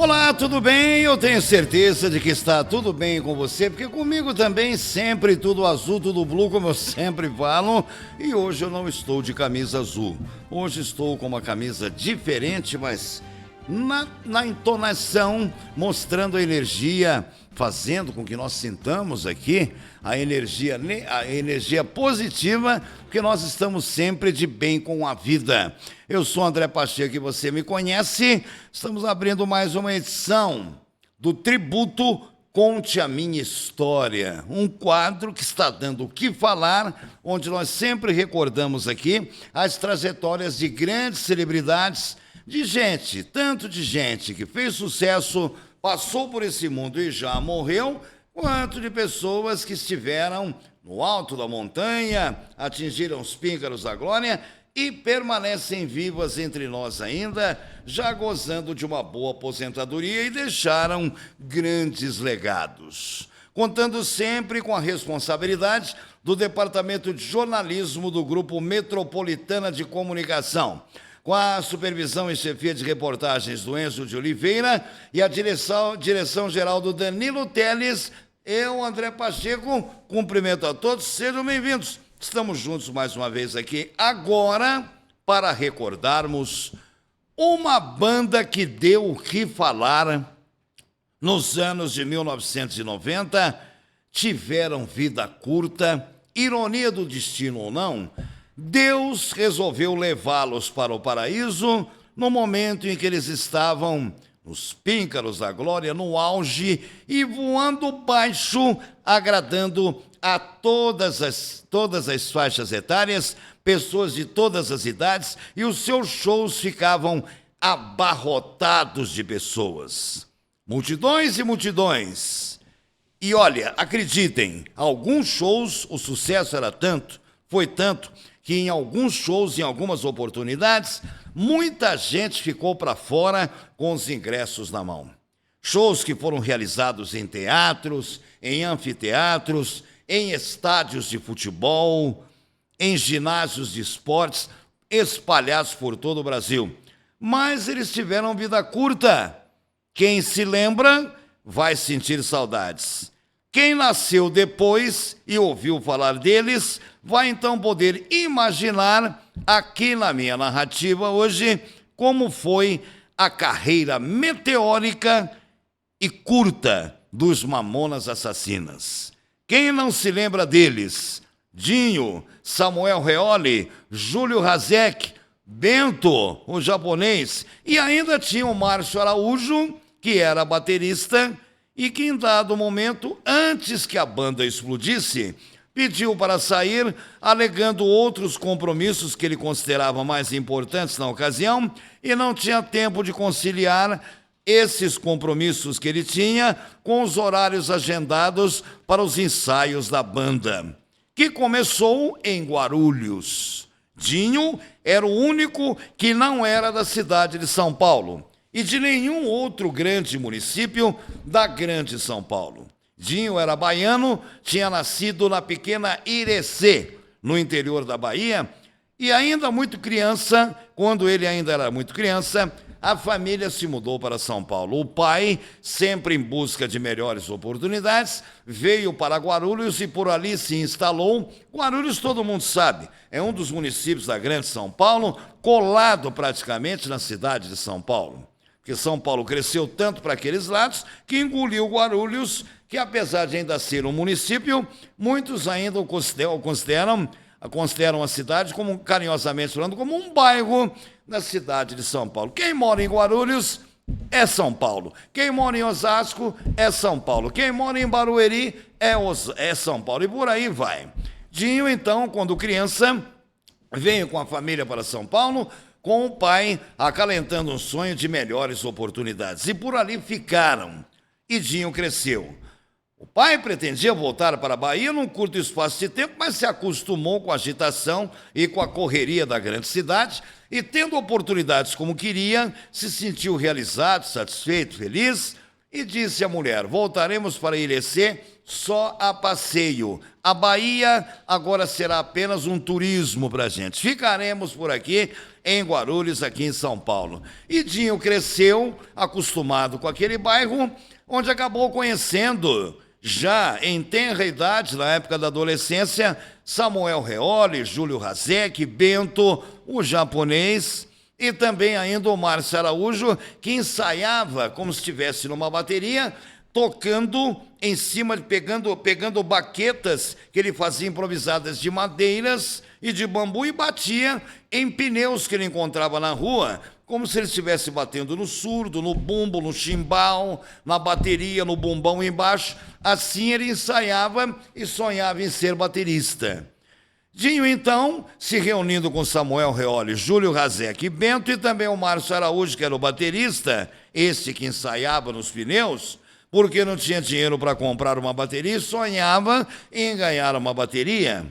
Olá, tudo bem? Eu tenho certeza de que está tudo bem com você, porque comigo também sempre tudo azul, tudo blue, como eu sempre falo. E hoje eu não estou de camisa azul. Hoje estou com uma camisa diferente, mas na entonação, mostrando a energia, fazendo com que nós sintamos aqui a energia positiva, porque nós estamos sempre de bem com a vida. Eu sou André Pacheco e você me conhece. Estamos abrindo mais uma edição do Tributo Conte a Minha História, um quadro que está dando o que falar, onde nós sempre recordamos aqui as trajetórias de grandes celebridades, de gente, tanto de gente que fez sucesso, passou por esse mundo e já morreu, quanto de pessoas que estiveram no alto da montanha, atingiram os píncaros da glória e permanecem vivas entre nós ainda, já gozando de uma boa aposentadoria e deixaram grandes legados. Contando sempre com a responsabilidade do Departamento de Jornalismo do Grupo Metropolitana de Comunicação, com a supervisão e chefia de reportagens do Enzo de Oliveira e a direção-geral do Danilo Teles, eu, André Pacheco, cumprimento a todos, sejam bem-vindos. Estamos juntos mais uma vez aqui agora para recordarmos uma banda que deu o que falar nos anos de 1990, tiveram vida curta, ironia do destino ou não, Deus resolveu levá-los para o paraíso no momento em que eles estavam nos píncaros da glória, no auge e voando baixo, agradando a todas as faixas etárias, pessoas de todas as idades, e os seus shows ficavam abarrotados de pessoas. Multidões e multidões. E olha, acreditem, alguns shows o sucesso era tanto, foi tanto, que em alguns shows, em algumas oportunidades, muita gente ficou para fora com os ingressos na mão. Shows que foram realizados em teatros, em anfiteatros, em estádios de futebol, em ginásios de esportes, espalhados por todo o Brasil. Mas eles tiveram vida curta. Quem se lembra vai sentir saudades. Quem nasceu depois e ouviu falar deles, vai então poder imaginar, aqui na minha narrativa hoje, como foi a carreira meteórica e curta dos Mamonas Assassinas. Quem não se lembra deles? Dinho, Samuel Reoli, Júlio Razek, Bento, o japonês, e ainda tinha o Márcio Araújo, que era baterista, e que em dado momento, antes que a banda explodisse, pediu para sair, alegando outros compromissos que ele considerava mais importantes na ocasião, e não tinha tempo de conciliar esses compromissos que ele tinha com os horários agendados para os ensaios da banda, que começou em Guarulhos. Dinho era o único que não era da cidade de São Paulo e de nenhum outro grande município da Grande São Paulo. Dinho era baiano, tinha nascido na pequena Irecê, no interior da Bahia, e ainda muito criança, quando ele ainda era muito criança, a família se mudou para São Paulo. O pai, sempre em busca de melhores oportunidades, veio para Guarulhos e por ali se instalou. Guarulhos, todo mundo sabe, é um dos municípios da Grande São Paulo, colado praticamente na cidade de São Paulo. Porque São Paulo cresceu tanto para aqueles lados que engoliu Guarulhos, que apesar de ainda ser um município, muitos ainda o consideram a cidade, como carinhosamente falando, como um bairro da cidade de São Paulo. Quem mora em Guarulhos é São Paulo. Quem mora em Osasco é São Paulo. Quem mora em Barueri é São Paulo. E por aí vai. Dinho, então, quando criança, veio com a família para São Paulo, com o pai acalentando um sonho de melhores oportunidades. E por ali ficaram. E Dinho cresceu. O pai pretendia voltar para a Bahia num curto espaço de tempo, mas se acostumou com a agitação e com a correria da grande cidade e, tendo oportunidades como queria, se sentiu realizado, satisfeito, feliz e disse à mulher: voltaremos para Irecê só a passeio. A Bahia agora será apenas um turismo para a gente. Ficaremos por aqui em Guarulhos, aqui em São Paulo. E Dinho cresceu acostumado com aquele bairro, onde acabou conhecendo, já em tenra idade, na época da adolescência, Samuel Reole, Júlio Razek, Bento, o japonês, e também ainda o Márcio Araújo, que ensaiava como se estivesse numa bateria, tocando em cima, pegando baquetas que ele fazia improvisadas de madeiras e de bambu e batia em pneus que ele encontrava na rua, como se ele estivesse batendo no surdo, no bumbo, no chimbal, na bateria, no bumbão embaixo. Assim ele ensaiava e sonhava em ser baterista. Dinho, então, se reunindo com Samuel Reole, Júlio Razek e Bento, e também o Márcio Araújo, que era o baterista, esse que ensaiava nos pneus, porque não tinha dinheiro para comprar uma bateria e sonhava em ganhar uma bateria.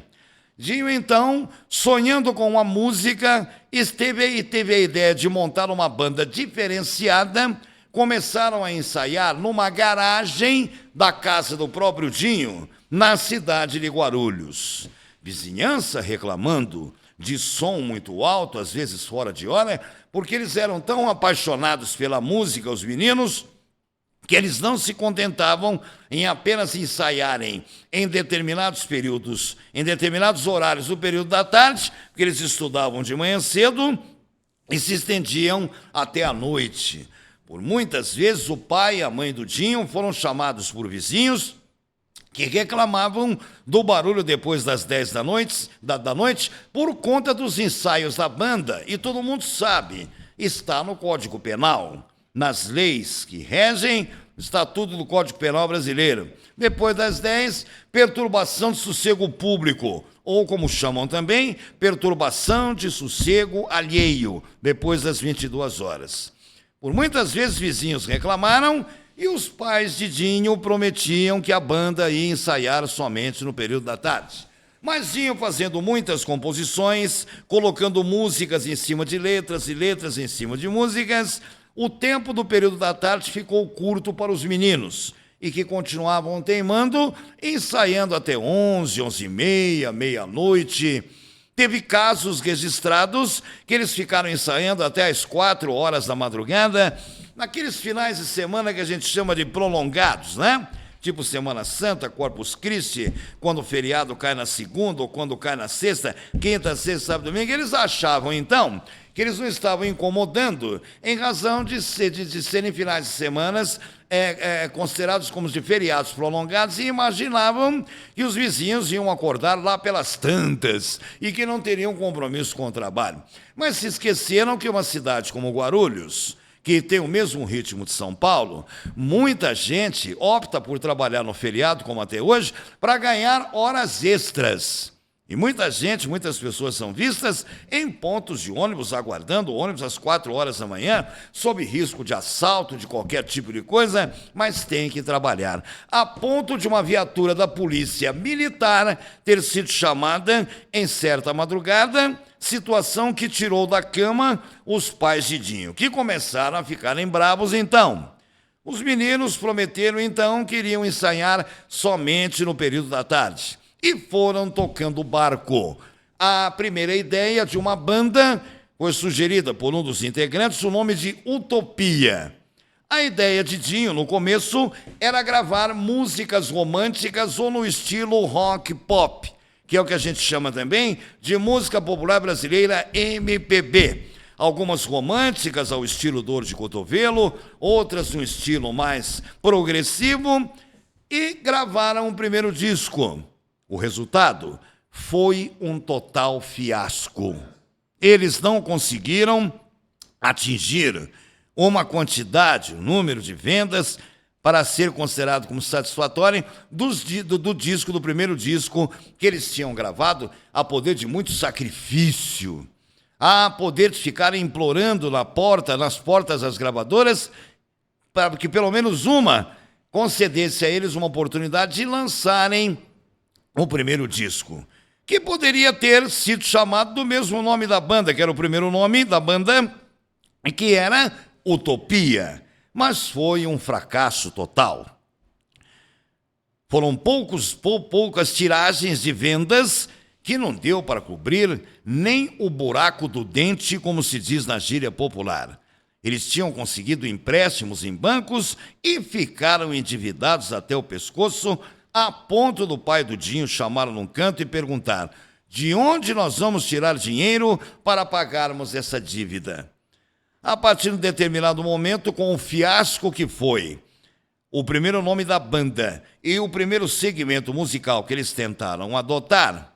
Dinho, então, sonhando com a música, teve a ideia de montar uma banda diferenciada. Começaram a ensaiar numa garagem da casa do próprio Dinho, na cidade de Guarulhos. Vizinhança reclamando de som muito alto, às vezes fora de hora, porque eles eram tão apaixonados pela música, os meninos, que eles não se contentavam em apenas ensaiarem em determinados períodos, em determinados horários do período da tarde, porque eles estudavam de manhã cedo e se estendiam até a noite. Por muitas vezes, o pai e a mãe do Dinho foram chamados por vizinhos que reclamavam do barulho depois das 10 da noite por conta dos ensaios da banda. E todo mundo sabe, está no Código Penal. Nas leis que regem, está tudo no Código Penal brasileiro. Depois das 10, perturbação de sossego público, ou como chamam também, perturbação de sossego alheio, depois das 22 horas. Por muitas vezes vizinhos reclamaram e os pais de Dinho prometiam que a banda ia ensaiar somente no período da tarde. Mas Dinho fazendo muitas composições, colocando músicas em cima de letras e letras em cima de músicas, o tempo do período da tarde ficou curto para os meninos, e que continuavam teimando, ensaiando até 11, 11h30, meia-noite. Teve casos registrados que eles ficaram ensaiando até às 4 horas da madrugada, naqueles finais de semana que a gente chama de prolongados, né? Tipo Semana Santa, Corpus Christi, quando o feriado cai na segunda ou quando cai na sexta, quinta, sexta, sábado, domingo. Eles achavam, então, que eles não estavam incomodando em razão de serem finais de semanas considerados como de feriados prolongados, e imaginavam que os vizinhos iam acordar lá pelas tantas e que não teriam compromisso com o trabalho. Mas se esqueceram que uma cidade como Guarulhos, que tem o mesmo ritmo de São Paulo, muita gente opta por trabalhar no feriado, como até hoje, para ganhar horas extras. E muitas pessoas são vistas em pontos de ônibus, aguardando o ônibus às 4 horas da manhã, sob risco de assalto, de qualquer tipo de coisa, mas tem que trabalhar. A ponto de uma viatura da polícia militar ter sido chamada em certa madrugada, situação que tirou da cama os pais de Dinho, que começaram a ficarem bravos então. Os meninos prometeram então que iriam ensaiar somente no período da tarde. E foram tocando o barco. A primeira ideia de uma banda foi sugerida por um dos integrantes, o nome de Utopia. A ideia de Dinho, no começo, era gravar músicas românticas ou no estilo rock pop, que é o que a gente chama também de música popular brasileira MPB. Algumas românticas ao estilo Dor de Cotovelo, outras no estilo mais progressivo, e gravaram o primeiro disco. O resultado foi um total fiasco. Eles não conseguiram atingir uma quantidade, um número de vendas para ser considerado como satisfatório do primeiro disco que eles tinham gravado, a poder de muito sacrifício, a poder de ficar implorando nas portas das gravadoras, para que pelo menos uma concedesse a eles uma oportunidade de lançarem o primeiro disco, que poderia ter sido chamado do mesmo nome da banda, que era o primeiro nome da banda, que era Utopia, mas foi um fracasso total. Foram poucas tiragens de vendas que não deu para cobrir nem o buraco do dente, como se diz na gíria popular. Eles tinham conseguido empréstimos em bancos e ficaram endividados até o pescoço, a ponto do pai do Dinho chamá-lo num canto e perguntar: de onde nós vamos tirar dinheiro para pagarmos essa dívida? A partir de um determinado momento, com o fiasco que foi o primeiro nome da banda e o primeiro segmento musical que eles tentaram adotar,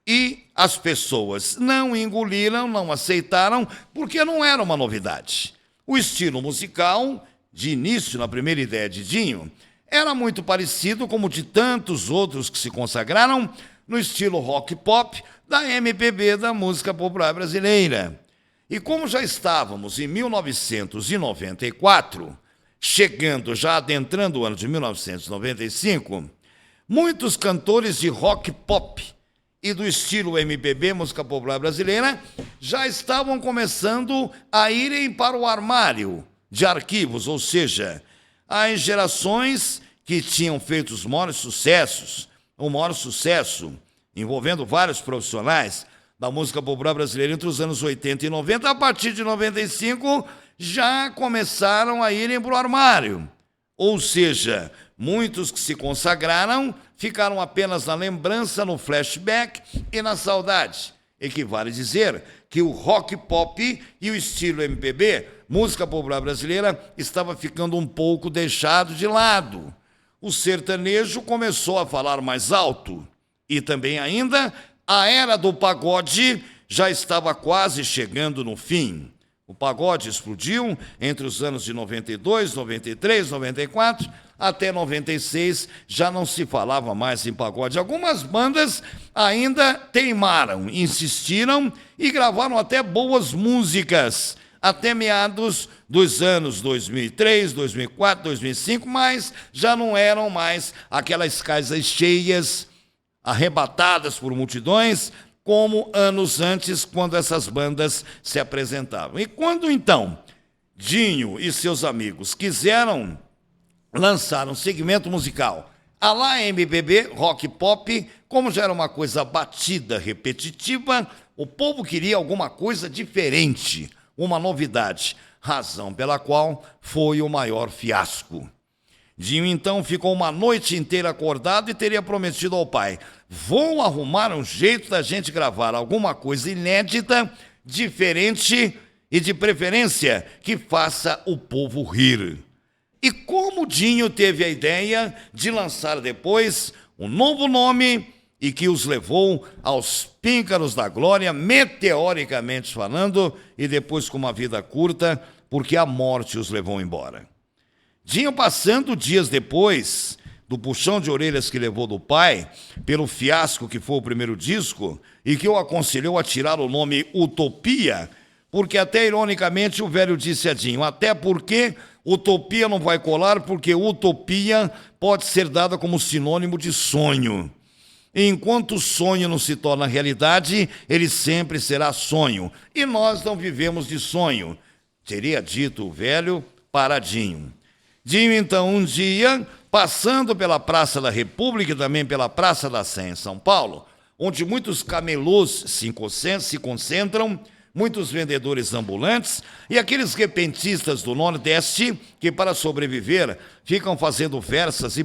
e as pessoas não engoliram, não aceitaram, porque não era uma novidade. O estilo musical, de início, na primeira ideia de Dinho, era muito parecido como de tantos outros que se consagraram no estilo rock pop da MPB, da música popular brasileira. E como já estávamos em 1994, chegando, já adentrando o ano de 1995, muitos cantores de rock pop e do estilo MPB, música popular brasileira, já estavam começando a irem para o armário de arquivos, ou seja, as gerações que tinham feito os maiores sucessos, o maior sucesso envolvendo vários profissionais da música popular brasileira entre os anos 80 e 90, a partir de 95, já começaram a irem para o armário. Ou seja, muitos que se consagraram ficaram apenas na lembrança, no flashback e na saudade. Equivale dizer que o rock pop e o estilo MPB, música popular brasileira, estava ficando um pouco deixado de lado. O sertanejo começou a falar mais alto. E também ainda, a era do pagode já estava quase chegando no fim. O pagode explodiu entre os anos de 92, 93, 94, até 96 já não se falava mais em pagode. Algumas bandas ainda teimaram, insistiram e gravaram até boas músicas, até meados dos anos 2003, 2004, 2005, mas já não eram mais aquelas casas cheias, arrebatadas por multidões, como anos antes, quando essas bandas se apresentavam. E quando, então, Dinho e seus amigos quiseram lançar um segmento musical à la MPB, rock pop, como já era uma coisa batida, repetitiva, o povo queria alguma coisa diferente, uma novidade, razão pela qual foi o maior fiasco. Dinho, então, ficou uma noite inteira acordado e teria prometido ao pai: vou arrumar um jeito da gente gravar alguma coisa inédita, diferente e, de preferência, que faça o povo rir. E como Dinho teve a ideia de lançar depois um novo nome e que os levou aos píncaros da glória, meteoricamente falando, e depois com uma vida curta, porque a morte os levou embora. Dinho, passando dias depois do puxão de orelhas que levou do pai, pelo fiasco que foi o primeiro disco, e que o aconselhou a tirar o nome Utopia, porque até ironicamente o velho disse a Dinho: até porque utopia não vai colar, porque utopia pode ser dada como sinônimo de sonho. E enquanto o sonho não se torna realidade, ele sempre será sonho. E nós não vivemos de sonho, teria dito o velho para Dinho. Dinho, então, um dia, passando pela Praça da República e também pela Praça da Sé, em São Paulo, onde muitos camelôs se concentram, muitos vendedores ambulantes e aqueles repentistas do Nordeste que, para sobreviver, ficam fazendo versos e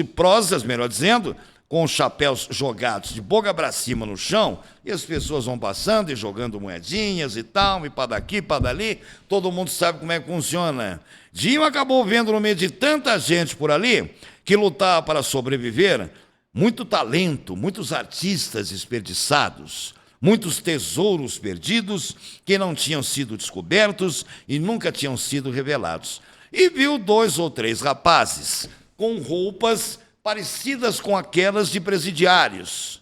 prosas, melhor dizendo, com os chapéus jogados de boca para cima no chão, e as pessoas vão passando e jogando moedinhas e tal, e para daqui, para dali, todo mundo sabe como é que funciona. Dinho acabou vendo no meio de tanta gente por ali, que lutava para sobreviver, muito talento, muitos artistas desperdiçados, muitos tesouros perdidos que não tinham sido descobertos e nunca tinham sido revelados. E viu 2 ou 3 rapazes com roupas parecidas com aquelas de presidiários,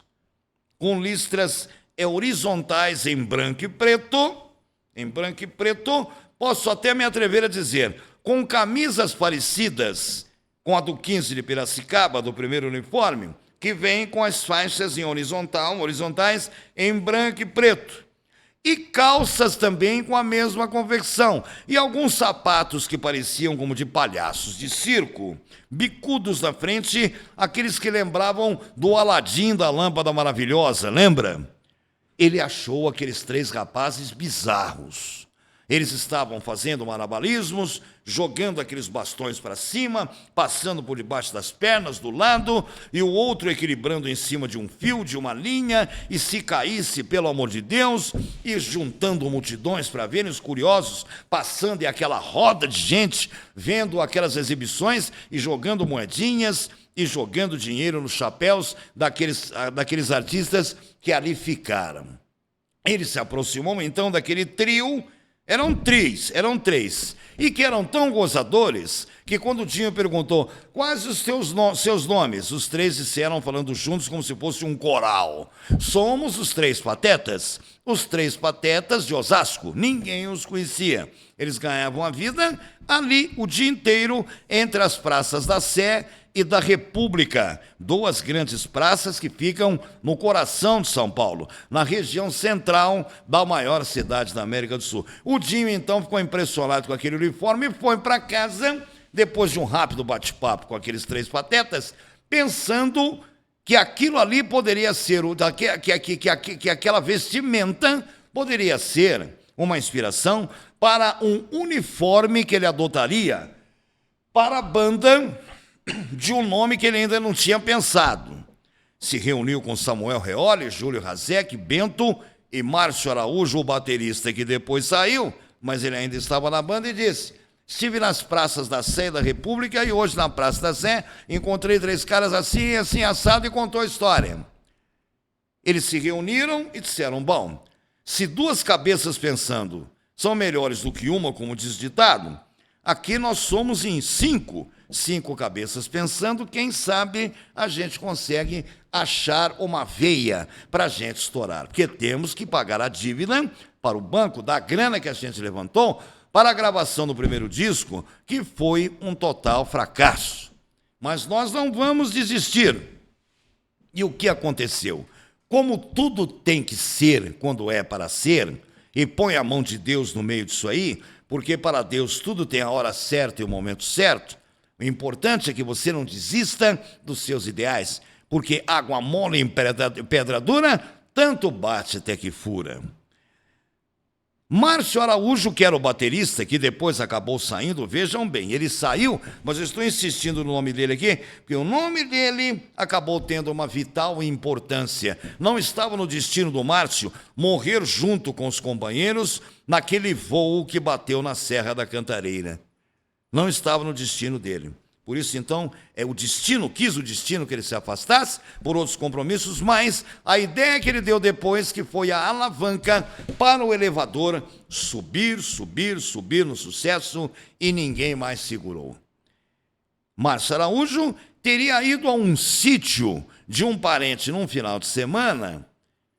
com listras horizontais em branco e preto, posso até me atrever a dizer, com camisas parecidas com a do 15 de Piracicaba, do primeiro uniforme, que vem com as faixas em horizontais em branco e preto. e calças também com a mesma confecção, e alguns sapatos que pareciam como de palhaços de circo, bicudos na frente, aqueles que lembravam do Aladim da Lâmpada Maravilhosa, lembra? Ele achou aqueles 3 rapazes bizarros. Eles estavam fazendo malabarismos, jogando aqueles bastões para cima, passando por debaixo das pernas, do lado, e o outro equilibrando em cima de um fio, de uma linha, e se caísse, pelo amor de Deus, e juntando multidões para verem os curiosos, passando em aquela roda de gente, vendo aquelas exibições e jogando moedinhas e jogando dinheiro nos chapéus daqueles artistas que ali ficaram. Ele se aproximou então daquele trio. Eram três, e que eram tão gozadores, que quando o Dinho perguntou, quais os seus nomes? Os 3 disseram, falando juntos, como se fosse um coral. Somos os 3 patetas. Os 3 patetas de Osasco, ninguém os conhecia. Eles ganhavam a vida ali o dia inteiro, entre as praças da Sé e da República, 2 grandes praças que ficam no coração de São Paulo, na região central da maior cidade da América do Sul. O Dinho, então, ficou impressionado com aquele uniforme e foi para casa, depois de um rápido bate-papo com aqueles 3 patetas, pensando que aquilo ali poderia ser, que aquela vestimenta poderia ser uma inspiração para um uniforme que ele adotaria para a banda de um nome que ele ainda não tinha pensado. Se reuniu com Samuel Reole, Júlio Razek, Bento e Márcio Araújo, o baterista, que depois saiu, mas ele ainda estava na banda, e disse, estive nas praças da Sé e da República, e hoje na Praça da Sé encontrei 3 caras assim, assim, assado, e contou a história. Eles se reuniram e disseram, bom, se 2 cabeças pensando são melhores do que uma, como diz o ditado, aqui nós somos em 5 cabeças pensando, quem sabe a gente consegue achar uma veia para a gente estourar, porque temos que pagar a dívida para o banco da grana que a gente levantou para a gravação do primeiro disco, que foi um total fracasso. Mas nós não vamos desistir. E o que aconteceu? Como tudo tem que ser quando é para ser, e põe a mão de Deus no meio disso aí, porque para Deus tudo tem a hora certa e o momento certo, o importante é que você não desista dos seus ideais, porque água mole em pedra dura, tanto bate até que fura. Márcio Araújo, que era o baterista, que depois acabou saindo, vejam bem, ele saiu, mas eu estou insistindo no nome dele aqui, porque o nome dele acabou tendo uma vital importância. Não estava no destino do Márcio morrer junto com os companheiros naquele voo que bateu na Serra da Cantareira. Não estava no destino dele. Por isso, então, quis o destino que ele se afastasse por outros compromissos, mas a ideia que ele deu depois, que foi a alavanca para o elevador subir, subir, subir no sucesso, e ninguém mais segurou. Márcio Araújo teria ido a um sítio de um parente num final de semana,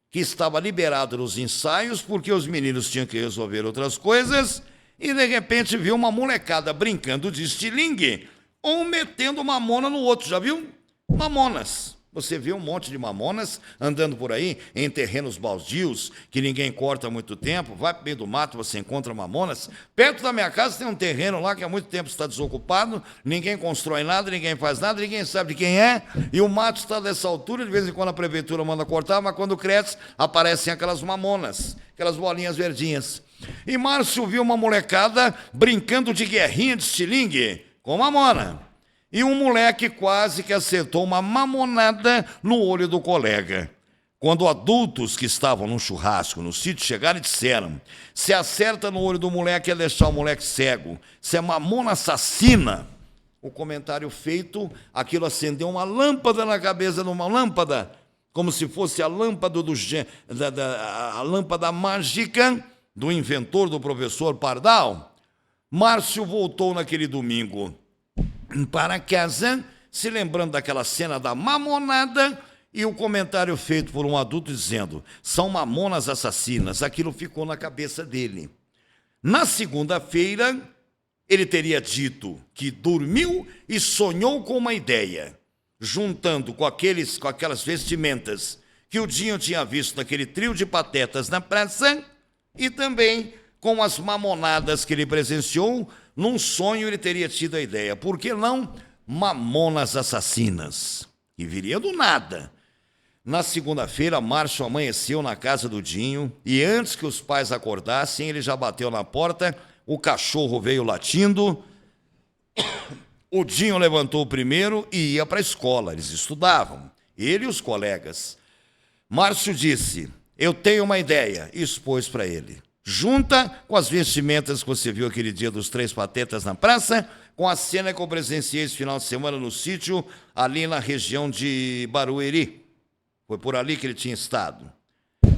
que estava liberado nos ensaios, porque os meninos tinham que resolver outras coisas, e de repente viu uma molecada brincando de estilingue, ou metendo mamona no outro, já viu? Mamonas. Você vê um monte de mamonas andando por aí, em terrenos baldios, que ninguém corta há muito tempo, vai para o meio do mato, você encontra mamonas. Perto da minha casa tem um terreno lá que há muito tempo está desocupado, ninguém constrói nada, ninguém faz nada, ninguém sabe de quem é, e o mato está dessa altura, de vez em quando a prefeitura manda cortar, mas quando cresce, aparecem aquelas mamonas, aquelas bolinhas verdinhas. E Márcio viu uma molecada brincando de guerrinha de estilingue, com mamona. E um moleque quase que acertou uma mamonada no olho do colega. Quando adultos que estavam num churrasco no sítio chegaram e disseram, se acerta no olho do moleque é deixar o moleque cego, se é mamona assassina. O comentário feito, aquilo acendeu uma lâmpada na cabeça de uma lâmpada, como se fosse a lâmpada, a lâmpada mágica do inventor, do professor Pardal. Márcio voltou naquele domingo para casa, se lembrando daquela cena da mamonada, e o comentário feito por um adulto dizendo, são mamonas assassinas. Aquilo ficou na cabeça dele. Na segunda-feira, ele teria dito que dormiu e sonhou com uma ideia, juntando com aquelas vestimentas que o Dinho tinha visto naquele trio de patetas na praça, E também com as mamonadas que ele presenciou, num sonho ele teria tido a ideia. Por que não Mamonas Assassinas? E viria do nada. Na segunda-feira, Márcio amanheceu na casa do Dinho e antes que os pais acordassem, ele já bateu na porta, o cachorro veio latindo, o Dinho levantou primeiro e ia para a escola, eles estudavam, ele e os colegas. Márcio disse, eu tenho uma ideia, e expôs para ele. Junta com as vestimentas que você viu aquele dia dos Três Patetas na praça, com a cena que eu presenciei esse final de semana no sítio, ali na região de Barueri. Foi por ali que ele tinha estado.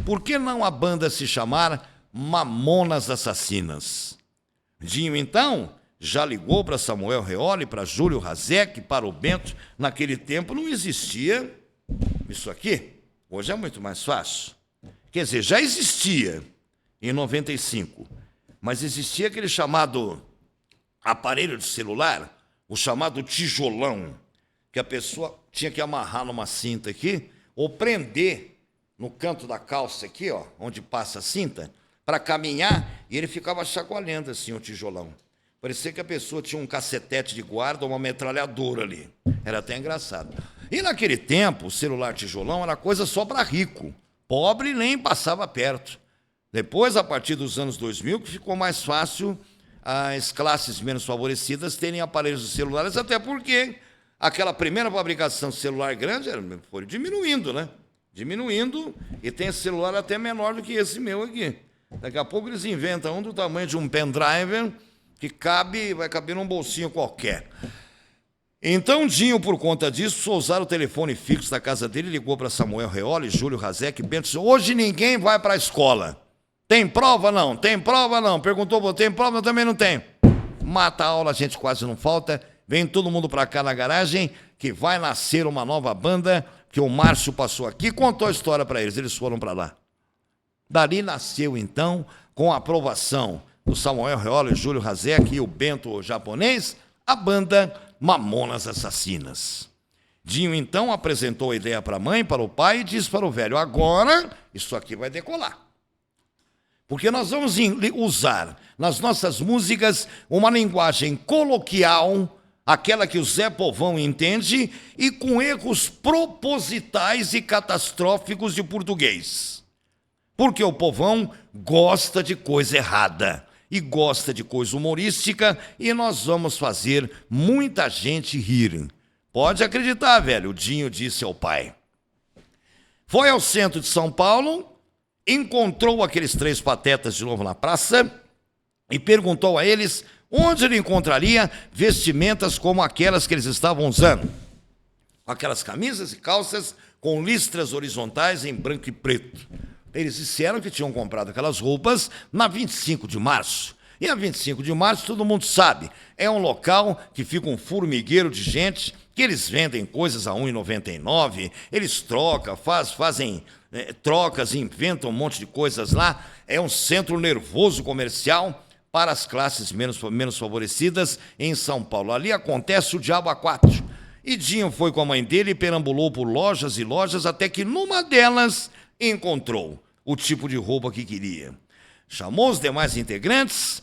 Por que não a banda se chamar Mamonas Assassinas? Dinho, então, já ligou para Samuel Reoli, para Júlio Razek, para o Bento. Naquele tempo não existia isso aqui. Hoje é muito mais fácil. Quer dizer, já existia em 95, mas existia aquele chamado aparelho de celular, o chamado tijolão, que a pessoa tinha que amarrar numa cinta aqui, ou prender no canto da calça aqui, ó, onde passa a cinta, para caminhar, e ele ficava chacoalhando assim o tijolão. Parecia que a pessoa tinha um cacetete de guarda ou uma metralhadora ali. Era até engraçado. E naquele tempo, o celular tijolão era coisa só para rico. Pobre nem passava perto. Depois, a partir dos anos 2000, que ficou mais fácil as classes menos favorecidas terem aparelhos de celulares, até porque aquela primeira fabricação de celular grande foi diminuindo, né? Diminuindo, e tem celular até menor do que esse meu aqui. Daqui a pouco eles inventam um do tamanho de um pendrive que vai caber num bolsinho qualquer. Então, Dinho, por conta disso, usar o telefone fixo da casa dele, ligou para Samuel Reoli, Júlio Razek, Bento. Hoje ninguém vai para a escola. Tem prova? Não. Tem prova? Não. Perguntou, tem prova? Eu também não tenho. Mata a aula, a gente quase não falta. Vem todo mundo para cá na garagem, que vai nascer uma nova banda, que o Márcio passou aqui, contou a história para eles foram para lá. Dali nasceu, então, com a aprovação do Samuel Reoli, Júlio Razek e o Bento japonês, a banda Mamonas Assassinas. Dinho, então, apresentou a ideia para a mãe, para o pai e disse para o velho, agora isso aqui vai decolar. Porque nós vamos usar nas nossas músicas uma linguagem coloquial, aquela que o Zé Povão entende, e com erros propositais e catastróficos de português. Porque o povão gosta de coisa errada e gosta de coisa humorística, e nós vamos fazer muita gente rir. Pode acreditar, velho, o Dinho disse ao pai. Foi ao centro de São Paulo, encontrou aqueles Três Patetas de novo na praça e perguntou a eles onde ele encontraria vestimentas como aquelas que eles estavam usando. Aquelas camisas e calças com listras horizontais em branco e preto. Eles disseram que tinham comprado aquelas roupas na 25 de março. E a 25 de março, todo mundo sabe, é um local que fica um formigueiro de gente, que eles vendem coisas a R$ 1,99, eles trocam, fazem trocas, inventam um monte de coisas lá. É um centro nervoso comercial para as classes menos favorecidas em São Paulo. Ali acontece o diabo a quatro. E Dinho foi com a mãe dele e perambulou por lojas e lojas, até que numa delas encontrou o tipo de roupa que queria. Chamou os demais integrantes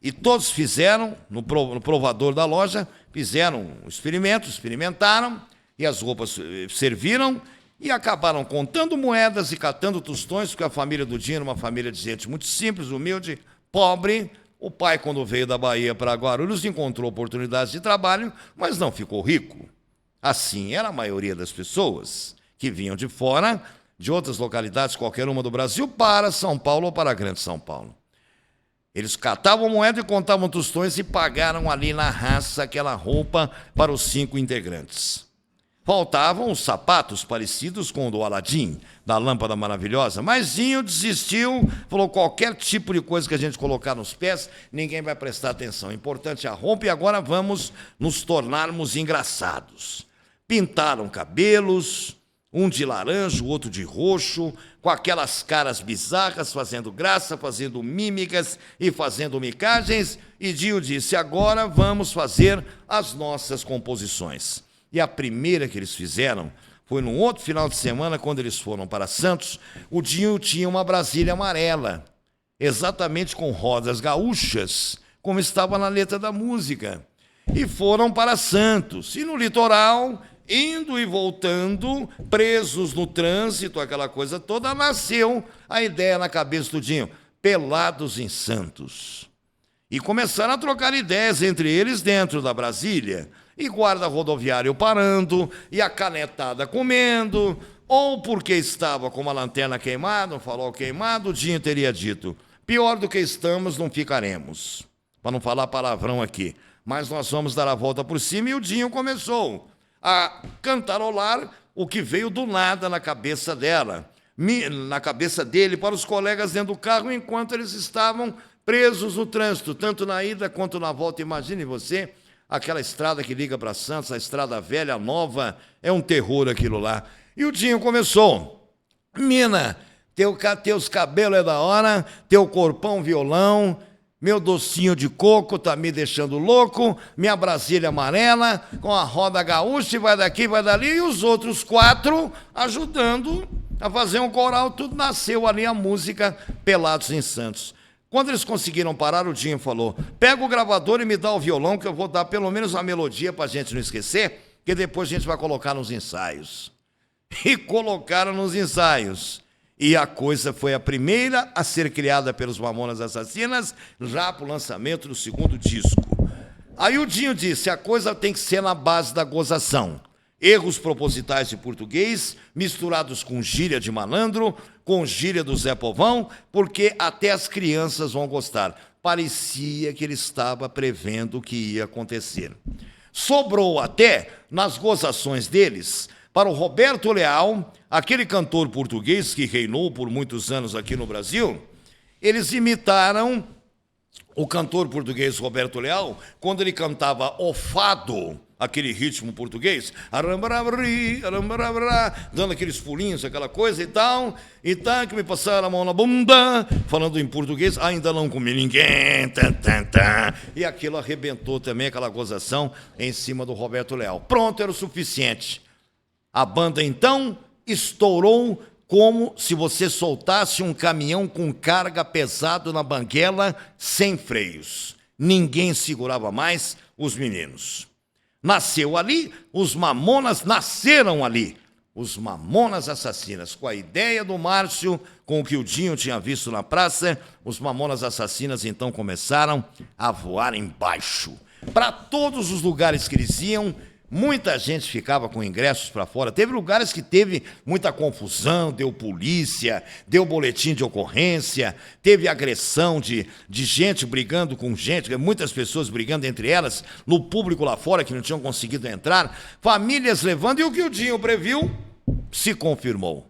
e todos fizeram, no provador da loja, fizeram um experimento, experimentaram, e as roupas serviram, e acabaram contando moedas e catando tostões, porque a família do Dinho era uma família de gente muito simples, humilde, pobre. O pai, quando veio da Bahia para Guarulhos, encontrou oportunidades de trabalho, mas não ficou rico. Assim era a maioria das pessoas que vinham de fora, de outras localidades, qualquer uma do Brasil, para São Paulo ou para a Grande São Paulo. Eles catavam moeda e contavam tostões e pagaram ali na raça aquela roupa para os 5 integrantes. Faltavam os sapatos parecidos com o do Aladim, da lâmpada maravilhosa, mas Dinho desistiu, falou qualquer tipo de coisa que a gente colocar nos pés, ninguém vai prestar atenção. O importante é a roupa e agora vamos nos tornarmos engraçados. Pintaram cabelos, um de laranja, o outro de roxo, com aquelas caras bizarras, fazendo graça, fazendo mímicas e fazendo micagens, e Dinho disse, agora vamos fazer as nossas composições. E a primeira que eles fizeram foi num outro final de semana, quando eles foram para Santos. O Dinho tinha uma Brasília amarela, exatamente com rodas gaúchas, como estava na letra da música. E foram para Santos. E no litoral, indo e voltando, presos no trânsito, aquela coisa toda, nasceu a ideia na cabeça do Dinho: Pelados em Santos. E começaram a trocar ideias entre eles dentro da Brasília. E guarda rodoviário parando, e a canetada comendo, ou porque estava com uma lanterna queimada, um farol queimado, o Dinho teria dito: pior do que estamos, não ficaremos. Para não falar palavrão aqui. Mas nós vamos dar a volta por cima, e o Dinho começou a cantarolar o que veio do nada na cabeça dela, na cabeça dele, para os colegas dentro do carro, enquanto eles estavam presos no trânsito, tanto na ida quanto na volta. Imagine você, aquela estrada que liga para Santos, a estrada velha, nova, é um terror aquilo lá. E o Dinho começou: mina, teus cabelos é da hora, teu corpão violão, meu docinho de coco tá me deixando louco, minha Brasília amarela, com a roda gaúcha, e vai daqui, vai dali, e os outros 4 ajudando a fazer um coral. Tudo nasceu ali a música Pelados em Santos. Quando eles conseguiram parar, o Dinho falou: pega o gravador e me dá o violão, que eu vou dar pelo menos uma melodia para a gente não esquecer, que depois a gente vai colocar nos ensaios. E colocaram nos ensaios. E a coisa foi a primeira a ser criada pelos Mamonas Assassinas, já para o lançamento do segundo disco. Aí o Dinho disse: a coisa tem que ser na base da gozação. Erros propositais de português, misturados com gíria de malandro, com gíria do Zé Povão, porque até as crianças vão gostar. Parecia que ele estava prevendo o que ia acontecer. Sobrou até, nas gozações deles, para o Roberto Leal, aquele cantor português que reinou por muitos anos aqui no Brasil. Eles imitaram o cantor português Roberto Leal quando ele cantava o fado, aquele ritmo português, dando aqueles pulinhos, aquela coisa e tal, que me passaram a mão na bunda, falando em português: ainda não comi ninguém, e aquilo arrebentou também, aquela gozação em cima do Roberto Leal. Pronto, era o suficiente. A banda, então, estourou como se você soltasse um caminhão com carga pesado na banguela sem freios. Ninguém segurava mais os meninos. Nasceu ali, os Mamonas nasceram ali. Os Mamonas Assassinas, com a ideia do Márcio, com o que o Dinho tinha visto na praça, os Mamonas Assassinas então começaram a voar embaixo. Para todos os lugares que eles iam, muita gente ficava com ingressos para fora. Teve lugares que teve muita confusão, deu polícia, deu boletim de ocorrência, teve agressão de gente brigando com gente, muitas pessoas brigando entre elas, no público lá fora que não tinham conseguido entrar, famílias levando, e o que o Dinho previu se confirmou.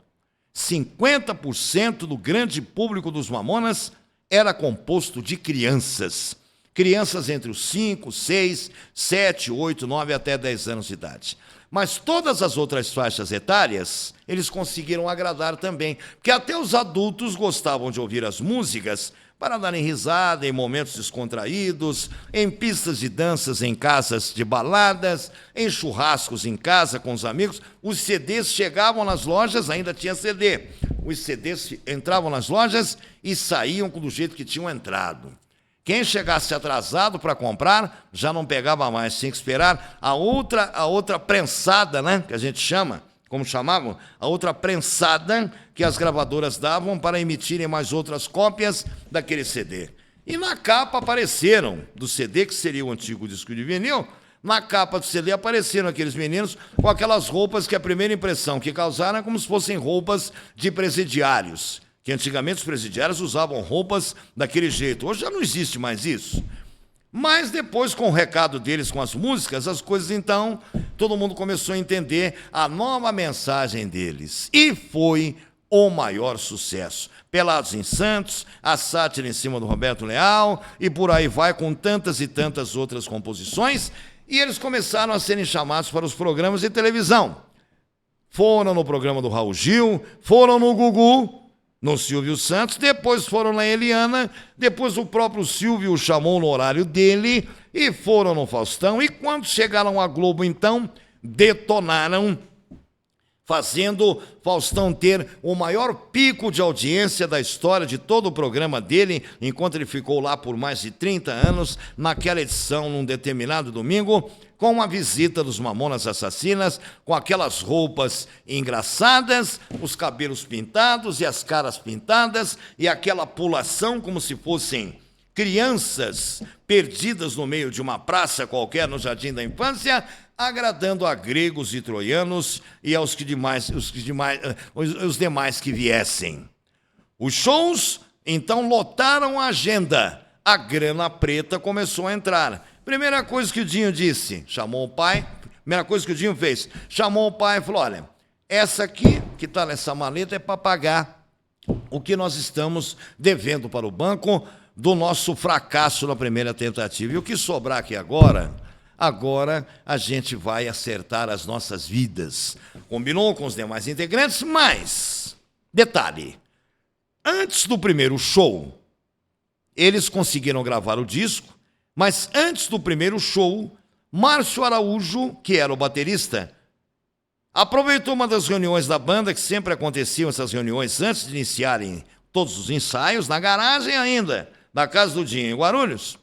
50% do grande público dos Mamonas era composto de crianças. Crianças entre os 5, 6, 7, 8, 9 até 10 anos de idade. Mas todas as outras faixas etárias, eles conseguiram agradar também, porque até os adultos gostavam de ouvir as músicas para darem risada em momentos descontraídos, em pistas de danças em casas de baladas, em churrascos em casa com os amigos. Os CDs chegavam nas lojas, ainda tinha CD. Os CDs entravam nas lojas e saíam do jeito que tinham entrado. Quem chegasse atrasado para comprar, já não pegava mais, tinha que esperar a outra prensada, né, que a gente chama, como chamavam, a outra prensada que as gravadoras davam para emitirem mais outras cópias daquele CD. E na capa apareceram, do CD, que seria o antigo disco de vinil, na capa do CD apareceram aqueles meninos com aquelas roupas que a primeira impressão que causaram é como se fossem roupas de presidiários, que antigamente os presidiários usavam roupas daquele jeito. Hoje já não existe mais isso. Mas depois, com o recado deles, com as músicas, as coisas, então, todo mundo começou a entender a nova mensagem deles. E foi o maior sucesso. Pelados em Santos, a sátira em cima do Roberto Leal, e por aí vai, com tantas e tantas outras composições. E eles começaram a serem chamados para os programas de televisão. Foram no programa do Raul Gil, foram no Gugu, no Silvio Santos, depois foram na Eliana, depois o próprio Silvio o chamou no horário dele, e foram no Faustão, e quando chegaram à Globo, então, detonaram, fazendo Faustão ter o maior pico de audiência da história de todo o programa dele, enquanto ele ficou lá por mais de 30 anos, naquela edição, num determinado domingo, com a visita dos Mamonas Assassinas, com aquelas roupas engraçadas, os cabelos pintados e as caras pintadas, e aquela pulação como se fossem crianças perdidas no meio de uma praça qualquer no Jardim da Infância, agradando a gregos e troianos e aos os demais que viessem. Os shows, então, lotaram a agenda. A grana preta começou a entrar. Primeira coisa que o Dinho disse, chamou o pai, primeira coisa que o Dinho fez, chamou o pai e falou, olha, essa aqui, que está nessa maleta, é para pagar o que nós estamos devendo para o banco do nosso fracasso na primeira tentativa. E o que sobrar aqui agora a gente vai acertar as nossas vidas. Combinou com os demais integrantes, mas, detalhe, antes do primeiro show, eles conseguiram gravar o disco, mas antes do primeiro show, Márcio Araújo, que era o baterista, aproveitou uma das reuniões da banda, que sempre aconteciam essas reuniões antes de iniciarem todos os ensaios, na garagem ainda, da casa do Dinho em Guarulhos.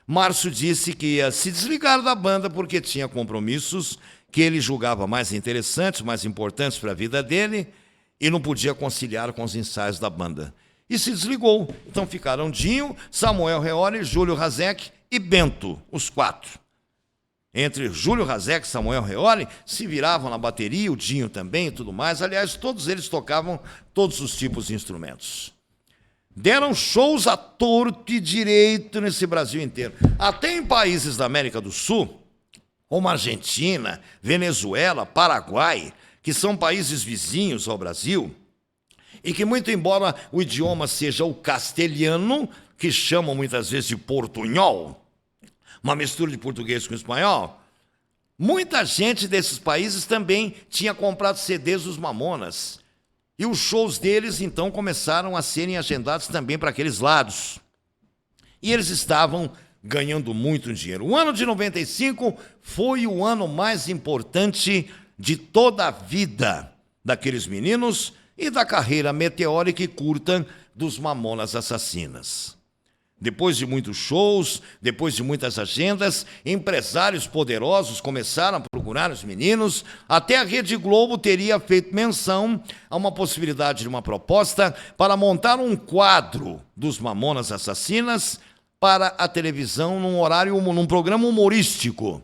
Márcio disse que ia se desligar da banda porque tinha compromissos que ele julgava mais interessantes, mais importantes para a vida dele, e não podia conciliar com os ensaios da banda. E se desligou. Então ficaram Dinho, Samuel Reoli, Júlio Razek e Bento, os quatro. Entre Júlio Razek e Samuel Reoli se viravam na bateria, o Dinho também e tudo mais. Aliás, todos eles tocavam todos os tipos de instrumentos. Deram shows à torto e direito nesse Brasil inteiro. Até em países da América do Sul, como Argentina, Venezuela, Paraguai, que são países vizinhos ao Brasil, e que, muito embora o idioma seja o castelhano, que chamam muitas vezes de portunhol, uma mistura de português com espanhol, muita gente desses países também tinha comprado CDs dos Mamonas. E os shows deles, então, começaram a serem agendados também para aqueles lados. E eles estavam ganhando muito dinheiro. O ano de 95 foi o ano mais importante de toda a vida daqueles meninos e da carreira meteórica e curta dos Mamonas Assassinas. Depois de muitos shows, depois de muitas agendas, empresários poderosos começaram a procurar os meninos. Até a Rede Globo teria feito menção a uma possibilidade de uma proposta para montar um quadro dos Mamonas Assassinas para a televisão num programa humorístico.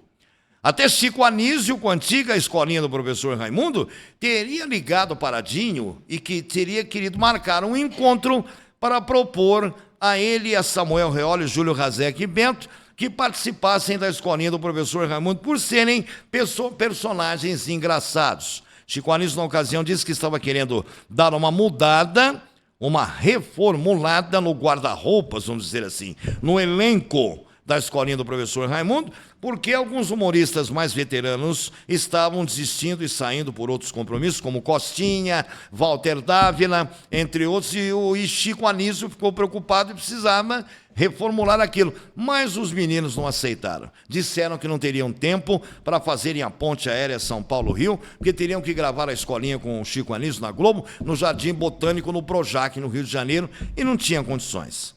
Até Chico Anísio, com a antiga escolinha do professor Raimundo, teria ligado para Dinho e que teria querido marcar um encontro para propor a ele, a Samuel Reoli, Júlio Razek e Bento, que participassem da escolinha do professor Raimundo por serem personagens engraçados. Chico Anísio, na ocasião, disse que estava querendo dar uma mudada, uma reformulada no guarda-roupas, vamos dizer assim, no elenco da escolinha do professor Raimundo, porque alguns humoristas mais veteranos estavam desistindo e saindo por outros compromissos, como Costinha, Walter Dávila, entre outros, e Chico Anísio ficou preocupado e precisava reformular aquilo. Mas os meninos não aceitaram. Disseram que não teriam tempo para fazerem a ponte aérea São Paulo-Rio, porque teriam que gravar a escolinha com o Chico Anísio na Globo, no Jardim Botânico, no Projac, no Rio de Janeiro, e não tinham condições.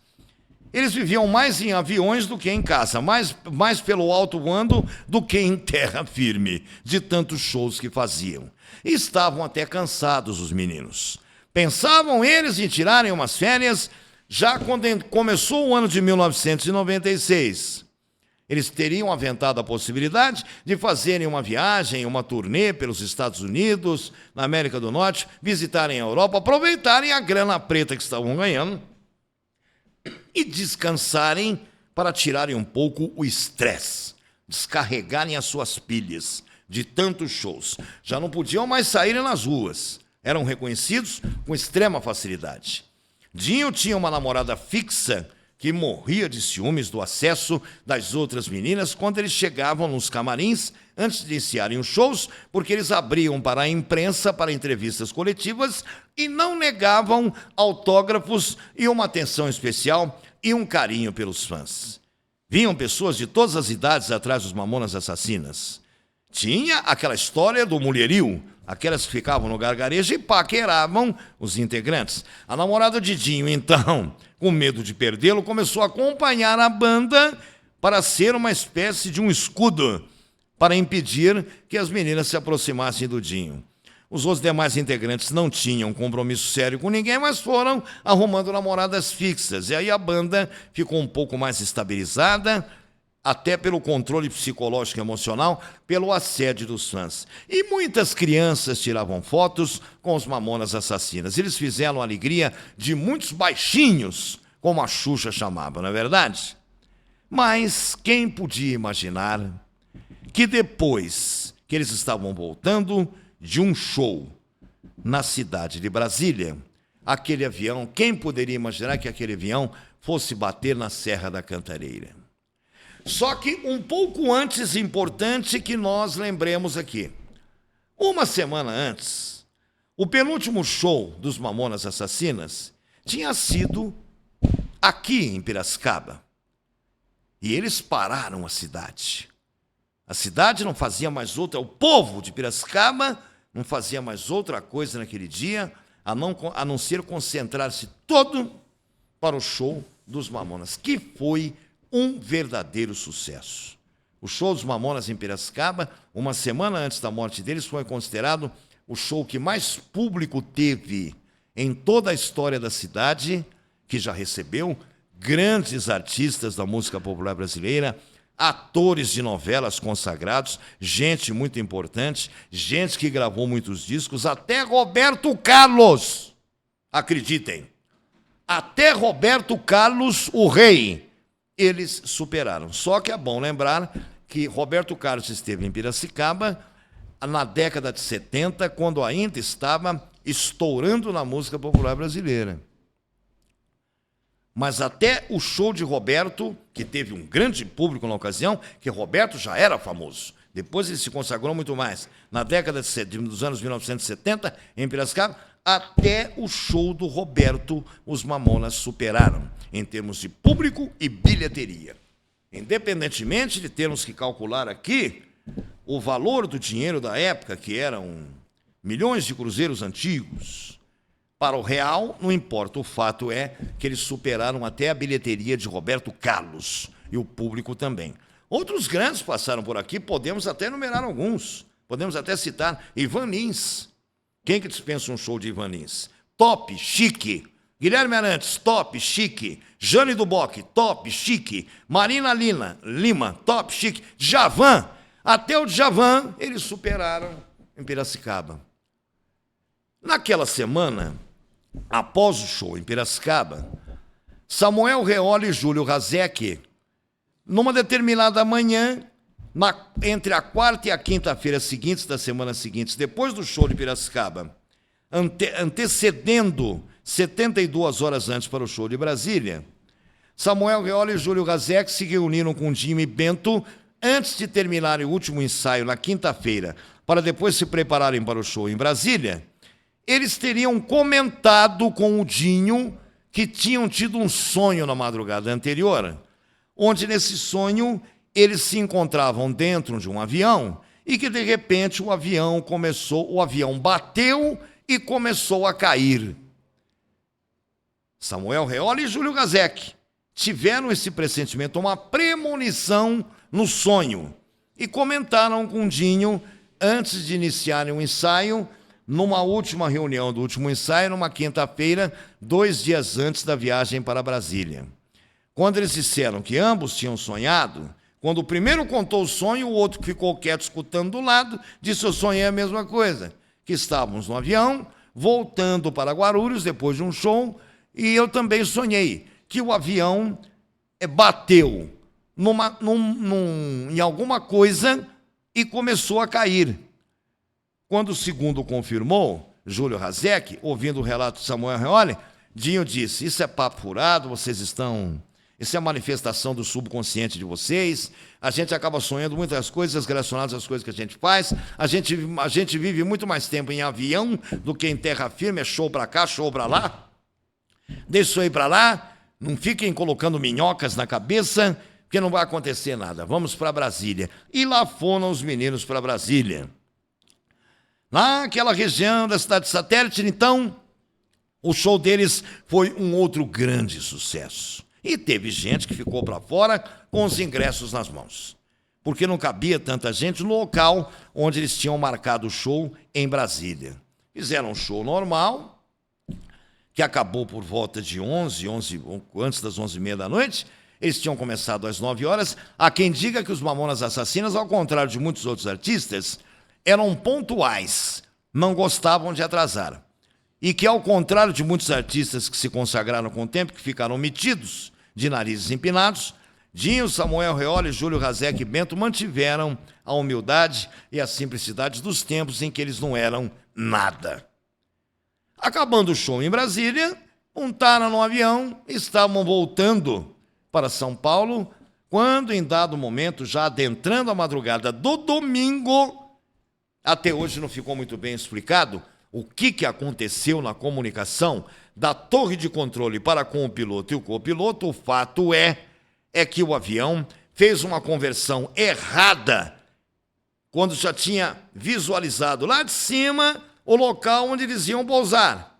Eles viviam mais em aviões do que em casa, mais pelo alto voando do que em terra firme, de tantos shows que faziam. E estavam até cansados os meninos. Pensavam eles em tirarem umas férias já quando começou o ano de 1996. Eles teriam aventado a possibilidade de fazerem uma viagem, uma turnê pelos Estados Unidos, na América do Norte, visitarem a Europa, aproveitarem a grana preta que estavam ganhando e descansarem para tirarem um pouco o estresse, descarregarem as suas pilhas de tantos shows. Já não podiam mais saírem nas ruas, eram reconhecidos com extrema facilidade. Dinho tinha uma namorada fixa que morria de ciúmes do acesso das outras meninas quando eles chegavam nos camarins antes de iniciarem os shows, porque eles abriam para a imprensa, para entrevistas coletivas e não negavam autógrafos e uma atenção especial e um carinho pelos fãs. Vinham pessoas de todas as idades atrás dos Mamonas Assassinas. Tinha aquela história do mulherio, aquelas que ficavam no gargarejo e paqueravam os integrantes. A namorada de Dinho, então, com medo de perdê-lo, começou a acompanhar a banda para ser uma espécie de um escudo para impedir que as meninas se aproximassem do Dinho. Os demais integrantes não tinham compromisso sério com ninguém, mas foram arrumando namoradas fixas. E aí a banda ficou um pouco mais estabilizada, até pelo controle psicológico e emocional, pelo assédio dos fãs. E muitas crianças tiravam fotos com os Mamonas Assassinas. Eles fizeram a alegria de muitos baixinhos, como a Xuxa chamava, não é verdade? Mas quem podia imaginar que depois que eles estavam voltando de um show na cidade de Brasília, aquele avião, quem poderia imaginar que aquele avião fosse bater na Serra da Cantareira? Só que um pouco antes, importante que nós lembremos aqui, uma semana antes, o penúltimo show dos Mamonas Assassinas tinha sido aqui em Piracicaba. E eles pararam a cidade. A cidade não fazia mais outra, o povo de Piracicaba não fazia mais outra coisa naquele dia, a não ser concentrar-se todo para o show dos Mamonas, que foi um verdadeiro sucesso. O show dos Mamonas em Piracicaba, uma semana antes da morte deles, foi considerado o show que mais público teve em toda a história da cidade, que já recebeu grandes artistas da música popular brasileira, atores de novelas consagrados, gente muito importante, gente que gravou muitos discos, até Roberto Carlos, acreditem, até Roberto Carlos, o rei, eles superaram. Só que é bom lembrar que Roberto Carlos esteve em Piracicaba na década de 70, quando ainda estava estourando na música popular brasileira. Mas até o show de Roberto, que teve um grande público na ocasião, que Roberto já era famoso. Depois ele se consagrou muito mais. Na década dos anos 1970, em Piracicaba, até o show do Roberto, os Mamonas superaram, em termos de público e bilheteria. Independentemente de termos que calcular aqui o valor do dinheiro da época, que eram milhões de cruzeiros antigos, para o real, não importa. O fato é que eles superaram até a bilheteria de Roberto Carlos e o público também. Outros grandes passaram por aqui, podemos até enumerar alguns. Podemos até citar Ivan Lins. Quem que dispensa um show de Ivan Lins? Top, chique. Guilherme Arantes, top, chique. Jane Duboc, top, chique. Marina Lima, top, chique. Djavan, até o Djavan eles superaram em Piracicaba. Naquela semana, após o show em Piracicaba, Samuel Reoli e Júlio Razek, numa determinada manhã, entre a quarta e a quinta-feira seguintes da semana seguinte, depois do show de Piracicaba, antecedendo 72 horas antes para o show de Brasília, Samuel Reoli e Júlio Razek se reuniram com Dinho e Bento antes de terminarem o último ensaio na quinta-feira, para depois se prepararem para o show em Brasília. Eles teriam comentado com o Dinho que tinham tido um sonho na madrugada anterior, onde nesse sonho eles se encontravam dentro de um avião e que de repente o avião bateu e começou a cair. Samuel Reoli e Júlio Razek tiveram esse pressentimento, uma premonição no sonho, e comentaram com o Dinho antes de iniciarem o ensaio, numa última reunião do último ensaio, numa quinta-feira, 2 dias antes da viagem para Brasília. Quando eles disseram que ambos tinham sonhado, quando o primeiro contou o sonho, o outro que ficou quieto escutando do lado, disse: eu sonhei a mesma coisa, que estávamos no avião, voltando para Guarulhos, depois de um show, e eu também sonhei que o avião bateu em alguma coisa e começou a cair. Quando o segundo confirmou, Júlio Razek, ouvindo o relato de Samuel Reoli, Dinho disse: isso é papo furado, isso é a manifestação do subconsciente de vocês, a gente acaba sonhando muitas coisas relacionadas às coisas que a gente faz, a gente vive muito mais tempo em avião do que em terra firme, é show para cá, show para lá, deixa isso aí para lá, não fiquem colocando minhocas na cabeça, porque não vai acontecer nada, vamos para Brasília. E lá foram os meninos para Brasília. Naquela região da cidade satélite, então, o show deles foi um outro grande sucesso. E teve gente que ficou para fora com os ingressos nas mãos, porque não cabia tanta gente no local onde eles tinham marcado o show em Brasília. Fizeram um show normal, que acabou por volta de 11, antes das 11h30 da noite. Eles tinham começado às 9 horas. Há quem diga que os Mamonas Assassinas, ao contrário de muitos outros artistas, eram pontuais, não gostavam de atrasar. E que, ao contrário de muitos artistas que se consagraram com o tempo, que ficaram metidos, de narizes empinados, Dinho, Samuel Reole, Júlio Razek e Bento mantiveram a humildade e a simplicidade dos tempos em que eles não eram nada. Acabando o show em Brasília, montaram no avião e estavam voltando para São Paulo, quando, em dado momento, já adentrando a madrugada do domingo, até hoje não ficou muito bem explicado o que aconteceu na comunicação da torre de controle para com o piloto e o copiloto. O fato é que o avião fez uma conversão errada quando já tinha visualizado lá de cima o local onde eles iam pousar.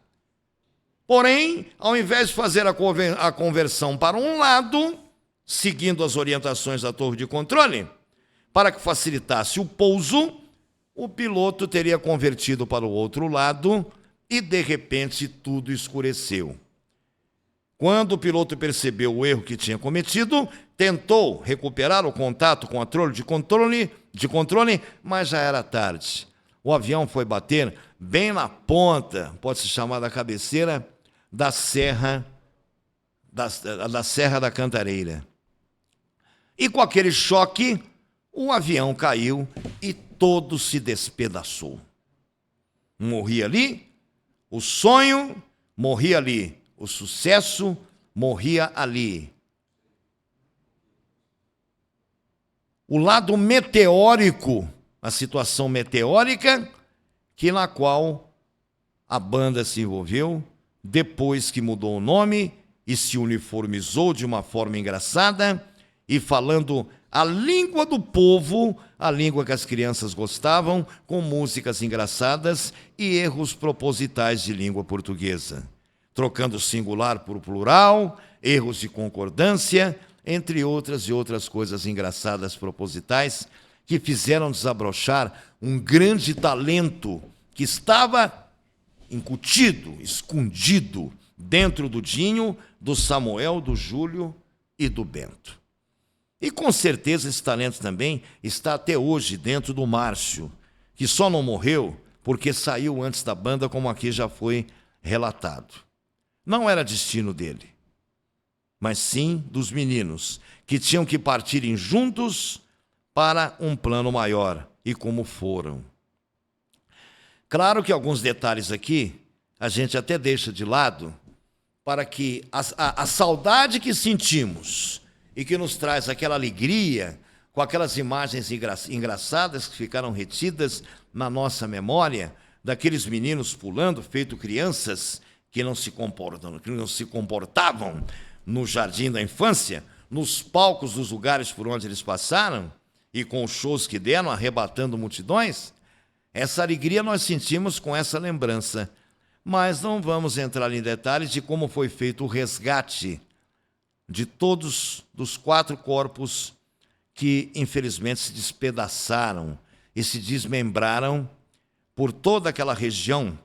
Porém, ao invés de fazer a conversão para um lado, seguindo as orientações da torre de controle, para que facilitasse o pouso, o piloto teria convertido para o outro lado e, de repente, tudo escureceu. Quando o piloto percebeu o erro que tinha cometido, tentou recuperar o contato com a torre de controle, mas já era tarde. O avião foi bater bem na ponta, pode-se chamar da cabeceira, da Serra da Cantareira. E com aquele choque, o avião caiu e todo se despedaçou. Morria ali o sonho, morria ali o sucesso, morria ali o lado meteórico, a situação meteórica na qual a banda se envolveu depois que mudou o nome e se uniformizou de uma forma engraçada e falando a língua do povo, a língua que as crianças gostavam, com músicas engraçadas e erros propositais de língua portuguesa, trocando singular por plural, erros de concordância, entre outras e outras coisas engraçadas propositais que fizeram desabrochar um grande talento que estava incutido, escondido dentro do Dinho, do Samuel, do Júlio e do Bento. E com certeza esse talento também está até hoje dentro do Márcio, que só não morreu porque saiu antes da banda, como aqui já foi relatado. Não era destino dele, mas sim dos meninos, que tinham que partirem juntos para um plano maior, e como foram. Claro que alguns detalhes aqui a gente até deixa de lado, para que a saudade que sentimos e que nos traz aquela alegria, com aquelas imagens engraçadas que ficaram retidas na nossa memória, daqueles meninos pulando, feito crianças que não se comportavam no jardim da infância, nos palcos dos lugares por onde eles passaram, e com os shows que deram, arrebatando multidões. Essa alegria nós sentimos com essa lembrança, mas não vamos entrar em detalhes de como foi feito o resgate de todos os 4 corpos que, infelizmente, se despedaçaram e se desmembraram por toda aquela região,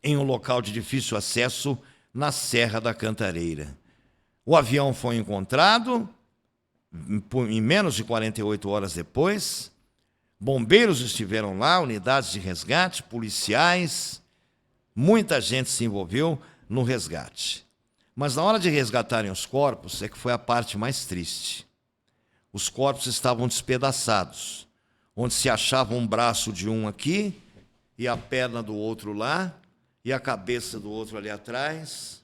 em um local de difícil acesso, na Serra da Cantareira. O avião foi encontrado em menos de 48 horas depois. Bombeiros estiveram lá, unidades de resgate, policiais, muita gente se envolveu no resgate. Mas na hora de resgatarem os corpos, é que foi a parte mais triste. Os corpos estavam despedaçados, onde se achava um braço de um aqui, e a perna do outro lá, e a cabeça do outro ali atrás,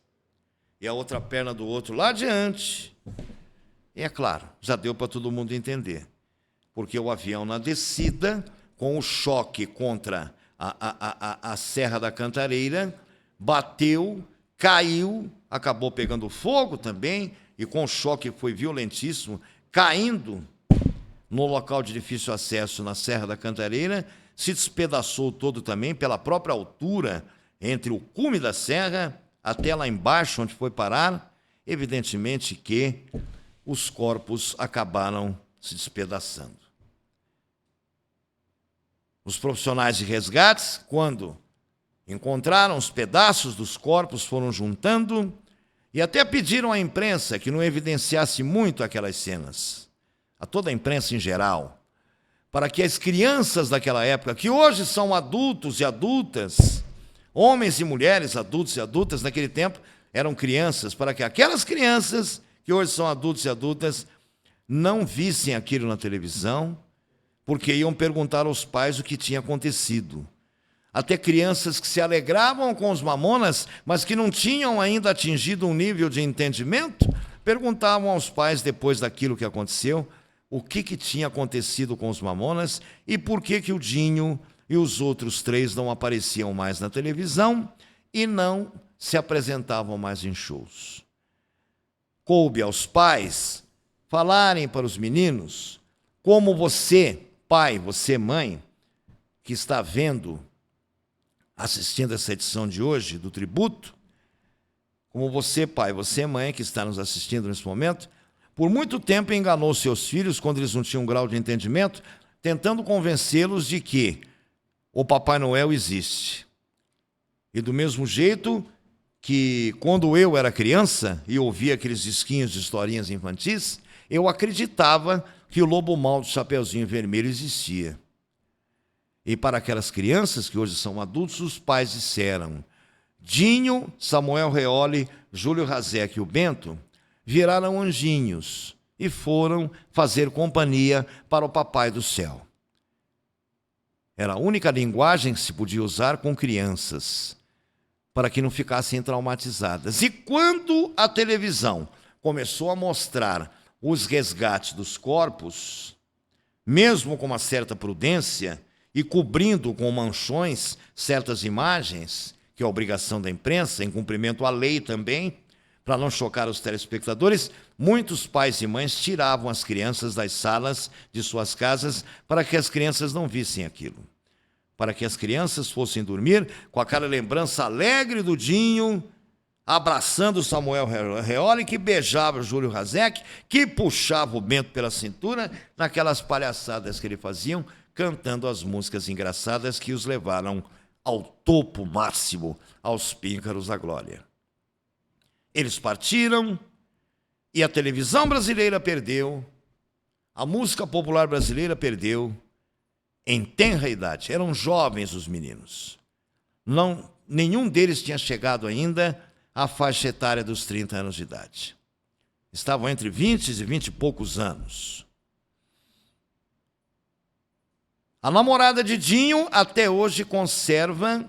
e a outra perna do outro lá adiante. E é claro, já deu para todo mundo entender, porque o avião na descida, com o choque contra a Serra da Cantareira, bateu, caiu, acabou pegando fogo também, e com o choque foi violentíssimo, caindo no local de difícil acesso na Serra da Cantareira, se despedaçou todo também pela própria altura, entre o cume da serra até lá embaixo, onde foi parar. Evidentemente que os corpos acabaram se despedaçando. Os profissionais de resgates, quando encontraram os pedaços dos corpos, foram juntando e até pediram à imprensa que não evidenciasse muito aquelas cenas, a toda a imprensa em geral, para que as crianças daquela época, que hoje são adultos e adultas, homens e mulheres, adultos e adultas, naquele tempo eram crianças, para que aquelas crianças, que hoje são adultos e adultas, não vissem aquilo na televisão, porque iam perguntar aos pais o que tinha acontecido. Até crianças que se alegravam com os Mamonas, mas que não tinham ainda atingido um nível de entendimento, perguntavam aos pais, depois daquilo que aconteceu, o que tinha acontecido com os Mamonas e por que o Dinho e os outros 3 não apareciam mais na televisão e não se apresentavam mais em shows. Coube aos pais falarem para os meninos como você, pai, você, mãe, que está assistindo essa edição de hoje do Tributo, como você, pai, você, mãe, que está nos assistindo nesse momento, por muito tempo enganou seus filhos quando eles não tinham um grau de entendimento, tentando convencê-los de que o Papai Noel existe. E do mesmo jeito que quando eu era criança e ouvia aqueles disquinhos de historinhas infantis, eu acreditava que o lobo mau do Chapeuzinho Vermelho existia. E para aquelas crianças que hoje são adultos, os pais disseram: Dinho, Samuel Reoli, Júlio Razek e o Bento viraram anjinhos e foram fazer companhia para o Papai do Céu. Era a única linguagem que se podia usar com crianças, para que não ficassem traumatizadas. E quando a televisão começou a mostrar os resgates dos corpos, mesmo com uma certa prudência e cobrindo com manchões certas imagens, que é a obrigação da imprensa, em cumprimento à lei também, para não chocar os telespectadores, muitos pais e mães tiravam as crianças das salas de suas casas para que as crianças não vissem aquilo. Para que as crianças fossem dormir com aquela lembrança alegre do Dinho, abraçando Samuel Reoli, que beijava Júlio Razek, que puxava o Bento pela cintura, naquelas palhaçadas que ele faziam, cantando as músicas engraçadas que os levaram ao topo máximo, aos píncaros da glória. Eles partiram e a televisão brasileira perdeu, a música popular brasileira perdeu, em tenra idade. Eram jovens os meninos. Nenhum deles tinha chegado ainda à faixa etária dos 30 anos de idade. Estavam entre 20 e 20 e poucos anos. A namorada de Dinho até hoje conserva,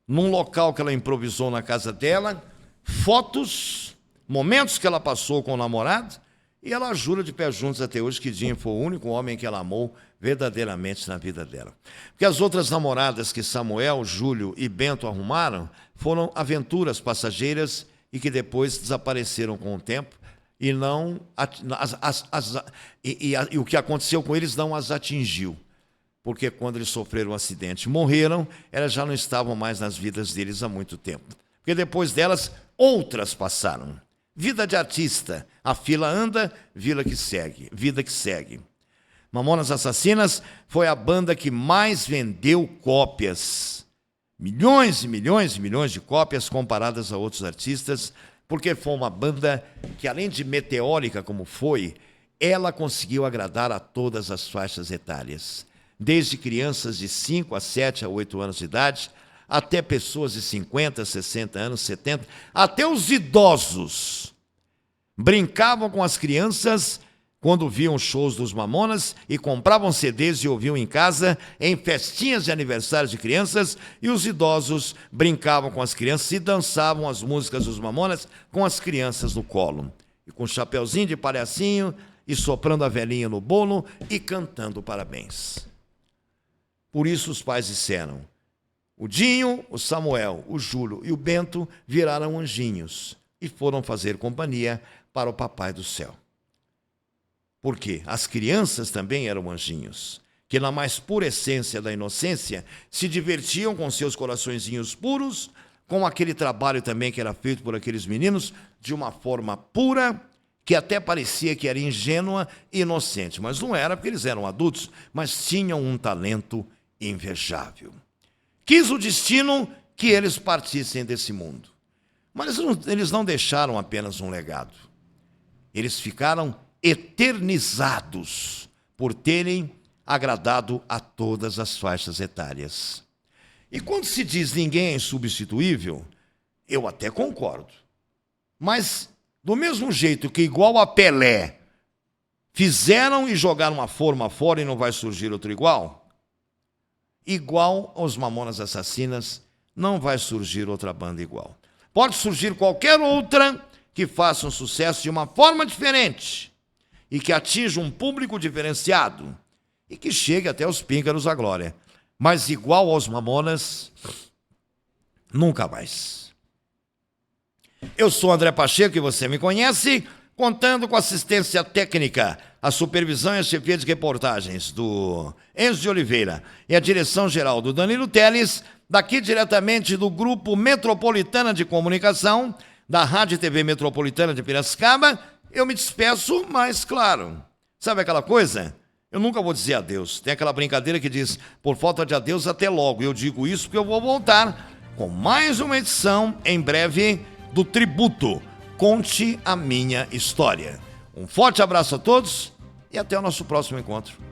num local que ela improvisou na casa dela, fotos, momentos que ela passou com o namorado, e ela jura de pé juntos até hoje que Dinho foi o único homem que ela amou verdadeiramente na vida dela. Porque as outras namoradas que Samuel, Júlio e Bento arrumaram foram aventuras passageiras e que depois desapareceram com o tempo e não o que aconteceu com eles não as atingiu. Porque quando eles sofreram um acidente e morreram, elas já não estavam mais nas vidas deles há muito tempo. Porque depois delas, outras passaram. Vida de artista, a fila anda, vida que segue. Mamonas Assassinas foi a banda que mais vendeu cópias. Milhões e milhões e milhões de cópias comparadas a outros artistas, porque foi uma banda que, além de meteórica como foi, ela conseguiu agradar a todas as faixas etárias. Desde crianças de 5 a 7 a 8 anos de idade, até pessoas de 50, 60 anos, 70, até os idosos brincavam com as crianças quando viam shows dos Mamonas e compravam CDs e ouviam em casa em festinhas de aniversário de crianças, e os idosos brincavam com as crianças e dançavam as músicas dos Mamonas com as crianças no colo, e com um chapeuzinho de palhacinho e soprando a velhinha no bolo e cantando parabéns. Por isso os pais disseram: o Dinho, o Samuel, o Júlio e o Bento viraram anjinhos e foram fazer companhia para o Papai do Céu. Porque as crianças também eram anjinhos, que na mais pura essência da inocência se divertiam com seus coraçõezinhos puros, com aquele trabalho também que era feito por aqueles meninos, de uma forma pura, que até parecia que era ingênua e inocente, mas não era, porque eles eram adultos, mas tinham um talento invejável. Quis o destino que eles partissem desse mundo. Mas eles não deixaram apenas um legado. Eles ficaram eternizados por terem agradado a todas as faixas etárias. E quando se diz ninguém é insubstituível, eu até concordo. Mas, do mesmo jeito que igual a Pelé, fizeram e jogaram uma forma fora e não vai surgir outro igual, igual aos Mamonas Assassinas, não vai surgir outra banda igual. Pode surgir qualquer outra que faça um sucesso de uma forma diferente e que atinja um público diferenciado e que chegue até os píncaros da glória. Mas igual aos Mamonas, nunca mais. Eu sou André Pacheco e você me conhece, contando com assistência técnica, a supervisão e a chefia de reportagens do Enzo de Oliveira e a direção geral do Danilo Teles, daqui diretamente do Grupo Metropolitana de Comunicação, da Rádio e TV Metropolitana de Piracicaba. Eu me despeço, mas claro, sabe aquela coisa? Eu nunca vou dizer adeus. Tem aquela brincadeira que diz, por falta de adeus, até logo. Eu digo isso porque eu vou voltar com mais uma edição, em breve, do Tributo. Conte a minha história. Um forte abraço a todos e até o nosso próximo encontro.